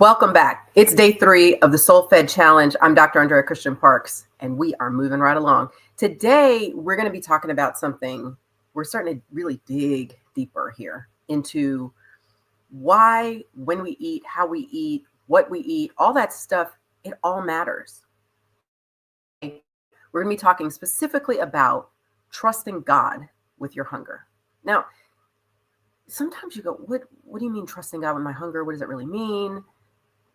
Welcome back. It's day 3 of the Soul Fed Challenge. I'm Dr. Andrea Christian Parks, and we are moving right along. Today, we're going to be talking about something. We're starting to really dig deeper here into why, when we eat, how we eat, what we eat, all that stuff, it all matters. We're going to be talking specifically about trusting God with your hunger. Now, sometimes you go, what do you mean trusting God with my hunger? What does it really mean?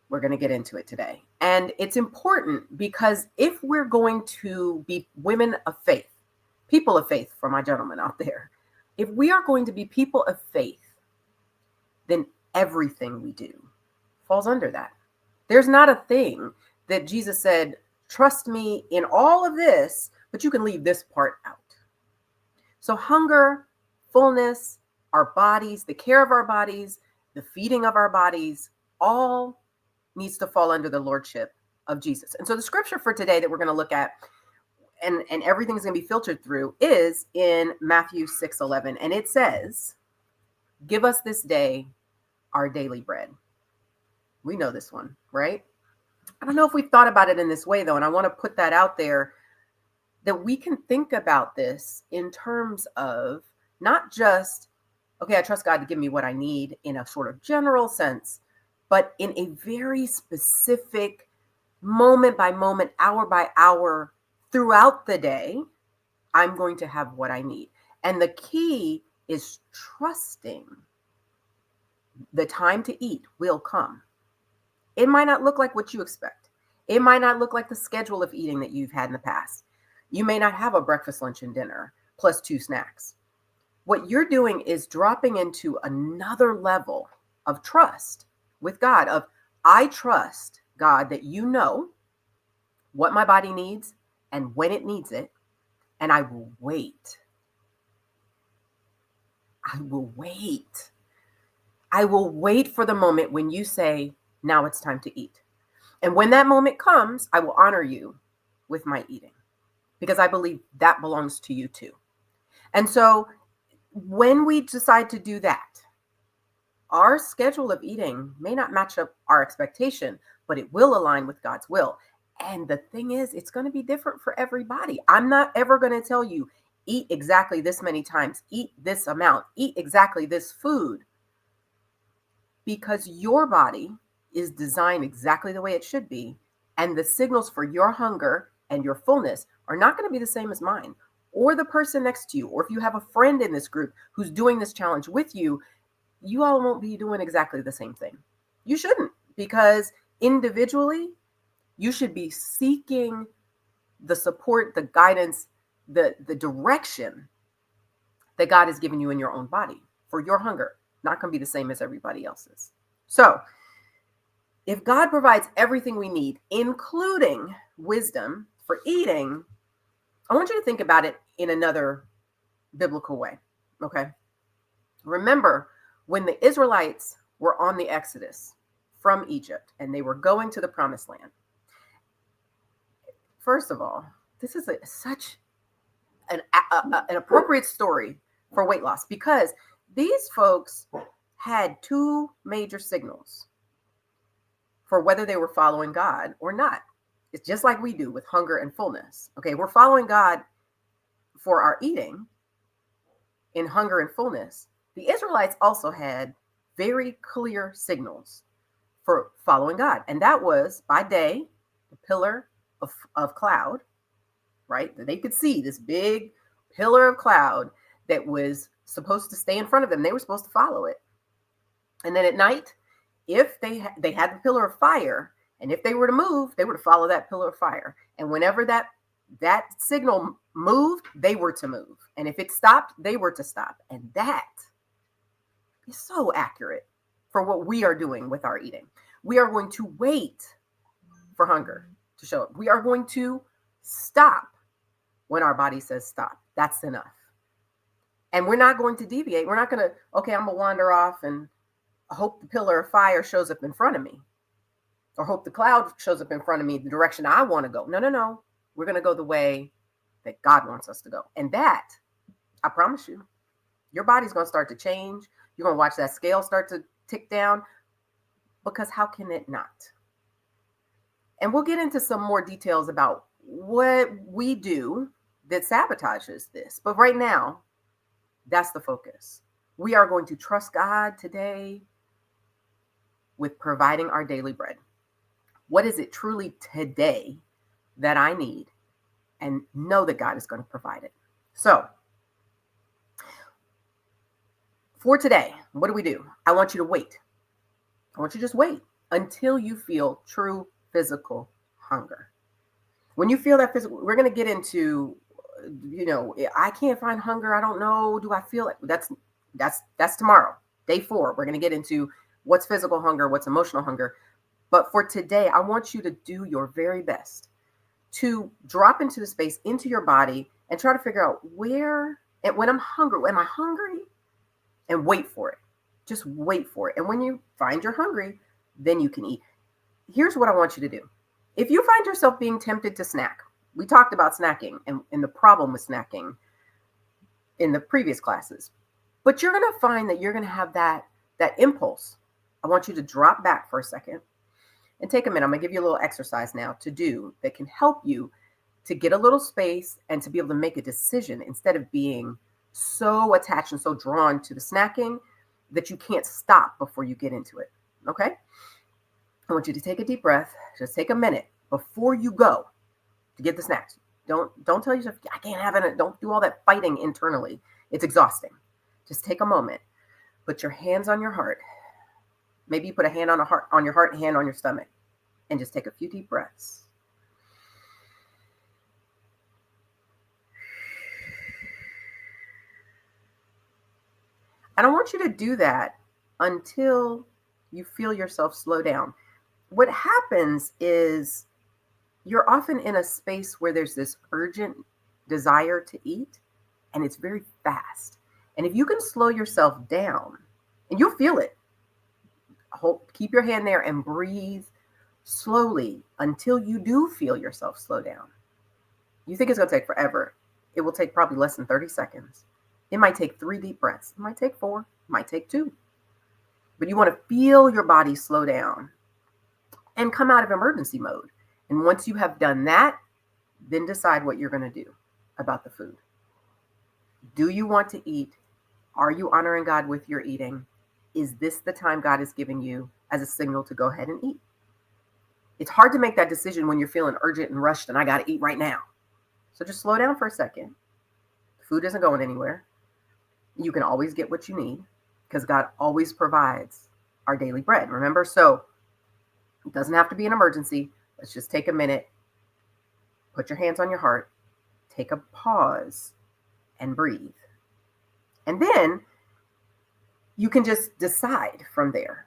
We're going to get into it today. And it's important because if we're going to be women of faith, people of faith for my gentlemen out there, if we are going to be people of faith, then everything we do falls under that. There's not a thing that Jesus said, trust me in all of this, but you can leave this part out. So hunger, fullness, our bodies, the care of our bodies, the feeding of our bodies, all needs to fall under the lordship of Jesus. And so the scripture for today that we're going to look at and everything's going to be filtered through is in Matthew 6:11. And it says, give us this day our daily bread. We know this one, right? I don't know if we've thought about it in this way, though. And I want to put that out there that we can think about this in terms of not just, okay, I trust God to give me what I need in a sort of general sense, but in a very specific moment by moment, hour by hour throughout the day, I'm going to have what I need. And the key is trusting the time to eat will come. It might not look like what you expect. It might not look like the schedule of eating that you've had in the past. You may not have a breakfast, lunch, and dinner plus 2 snacks. What you're doing is dropping into another level of trust with God, of I trust God that you know what my body needs and when it needs it, and I will wait. I will wait. I will wait for the moment when you say, now it's time to eat. And when that moment comes, I will honor you with my eating because I believe that belongs to you too. And so when we decide to do that, our schedule of eating may not match up our expectation, but it will align with God's will. And the thing is, it's going to be different for everybody. I'm not ever going to tell you, eat exactly this many times, eat this amount, eat exactly this food, because your body is designed exactly the way it should be. And the signals for your hunger and your fullness are not going to be the same as mine or the person next to you. Or if you have a friend in this group who's doing this challenge with you, you all won't be doing exactly the same thing. You shouldn't, because individually, you should be seeking the support, the guidance, the direction that God has given you in your own body for your hunger. Not going to be the same as everybody else's. So if God provides everything we need, including wisdom for eating, I want you to think about it in another biblical way. Okay. Remember, when the Israelites were on the Exodus from Egypt and they were going to the promised land, first of all, this is such an appropriate story for weight loss because these folks had 2 major signals for whether they were following God or not. It's just like we do with hunger and fullness. Okay, we're following God for our eating in hunger and fullness. The Israelites also had very clear signals for following God. And that was by day, the pillar of cloud, right? They could see this big pillar of cloud that was supposed to stay in front of them. They were supposed to follow it. And then at night, if they had the pillar of fire, and if they were to move, they were to follow that pillar of fire. And whenever that signal moved, they were to move. And if it stopped, they were to stop. And that is so accurate for what we are doing with our eating. We are going to wait for hunger to show up. We are going to stop when our body says stop. That's enough. And we're not going to deviate. We're not going to, okay, I'm going to wander off and hope the pillar of fire shows up in front of me, or hope the cloud shows up in front of me the direction I want to go. No. We're going to go the way that God wants us to go. And that, I promise you, your body's going to start to change. You're going to watch that scale start to tick down. because how can it not? And we'll get into some more details about what we do that sabotages this. But right now, that's the focus. We are going to trust God today with providing our daily bread. What is it truly today that I need? And know that God is going to provide it. So, for today, what do? I want you to wait. I want you to just wait until you feel true physical hunger. When you feel that physical, we're going to get into, I can't find hunger. I don't know. Do I feel it? That's tomorrow, day 4. We're going to get into what's physical hunger, what's emotional hunger. But for today, I want you to do your very best to drop into the space, into your body, and try to figure out where, and when I'm hungry, am I hungry? And wait for it. Just wait for it. And when you find you're hungry, then you can eat. Here's what I want you to do. If you find yourself being tempted to snack, we talked about snacking and the problem with snacking in the previous classes, but you're going to find that you're going to have that impulse. I want you to drop back for a second and take a minute. I'm going to give you a little exercise now to do that can help you to get a little space and to be able to make a decision instead of being so attached and so drawn to the snacking that you can't stop before you get into it. Okay? I want you to take a deep breath. Just take a minute before you go to get the snacks. Don't tell yourself, I can't have it. Don't do all that fighting internally. It's exhausting. Just take a moment. Put your hands on your heart. Maybe you put a hand on your heart, a hand on your stomach, and just take a few deep breaths. And I want you to do that until you feel yourself slow down. What happens is you're often in a space where there's this urgent desire to eat, and it's very fast. And if you can slow yourself down, and you'll feel it, keep your hand there and breathe slowly until you do feel yourself slow down. You think it's going to take forever. It will take probably less than 30 seconds. It might take 3 deep breaths. It might take 4. It might take 2. But you want to feel your body slow down and come out of emergency mode. And once you have done that, then decide what you're going to do about the food. Do you want to eat? Are you honoring God with your eating? Is this the time God is giving you as a signal to go ahead and eat? It's hard to make that decision when you're feeling urgent and rushed and I got to eat right now. So just slow down for a second. Food isn't going anywhere. You can always get what you need because God always provides our daily bread. Remember? So it doesn't have to be an emergency. Let's just take a minute. Put your hands on your heart. Take a pause and breathe. And then you can just decide from there.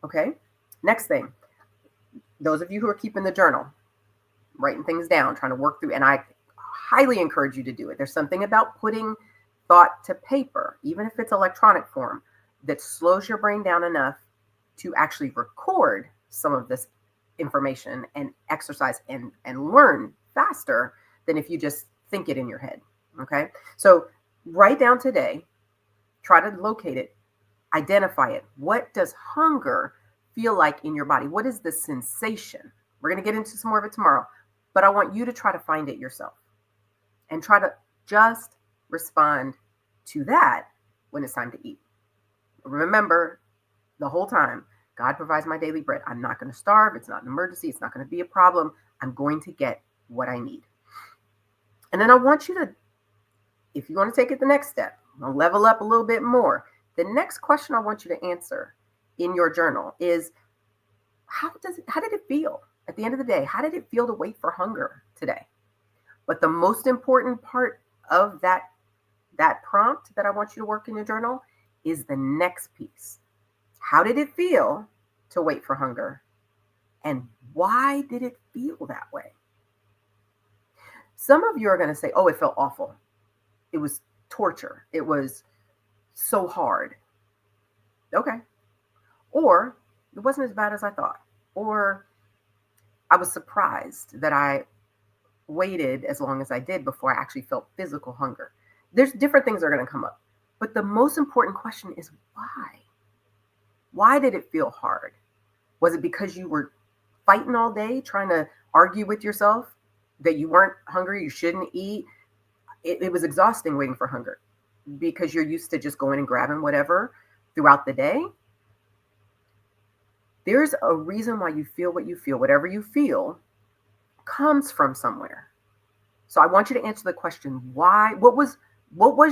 Okay? Next thing. Those of you who are keeping the journal, writing things down, trying to work through, and I highly encourage you to do it. There's something about putting thought to paper, even if it's electronic form, that slows your brain down enough to actually record some of this information and exercise and learn faster than if you just think it in your head. Okay? So write down today, try to locate it, identify it. What does hunger feel like in your body? What is the sensation? We're going to get into some more of it tomorrow, but I want you to try to find it yourself and try to just respond to that when it's time to eat. Remember the whole time, God provides my daily bread. I'm not going to starve. It's not an emergency. It's not going to be a problem. I'm going to get what I need. And then I want you to, if you want to take it the next step, I'll level up a little bit more. The next question I want you to answer in your journal is, how did it feel at the end of the day? How did it feel to wait for hunger today? But the most important part of that prompt that I want you to work in your journal is the next piece. How did it feel to wait for hunger? And why did it feel that way? Some of you are going to say, oh, it felt awful. It was torture. It was so hard. Okay. Or it wasn't as bad as I thought. Or I was surprised that I waited as long as I did before I actually felt physical hunger. There's different things that are going to come up. But the most important question is why? Why did it feel hard? Was it because you were fighting all day, trying to argue with yourself that you weren't hungry, you shouldn't eat? It was exhausting waiting for hunger because you're used to just going and grabbing whatever throughout the day. There's a reason why you feel what you feel. Whatever you feel comes from somewhere. So I want you to answer the question, why, what was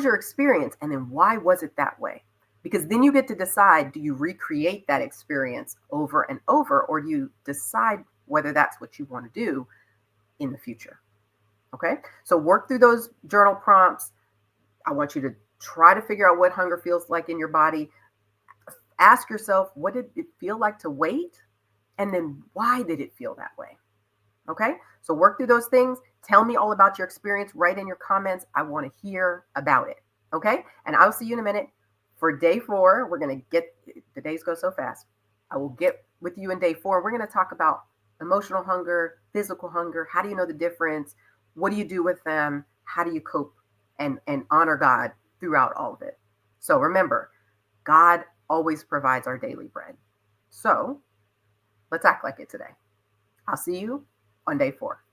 your experience? And then why was it that way? Because then you get to decide, do you recreate that experience over and over, or do you decide whether that's what you want to do in the future? Okay. So work through those journal prompts. I want you to try to figure out what hunger feels like in your body. Ask yourself, what did it feel like to wait? And then why did it feel that way? Okay, so work through those things. Tell me all about your experience. Write in your comments. I want to hear about it. Okay, and I'll see you in a minute for day 4. We're going to get, the days go so fast. I will get with you in day 4. We're going to talk about emotional hunger, physical hunger. How do you know the difference? What do you do with them? How do you cope and honor God throughout all of it? So remember, God always provides our daily bread. So let's act like it today. I'll see you on day 4.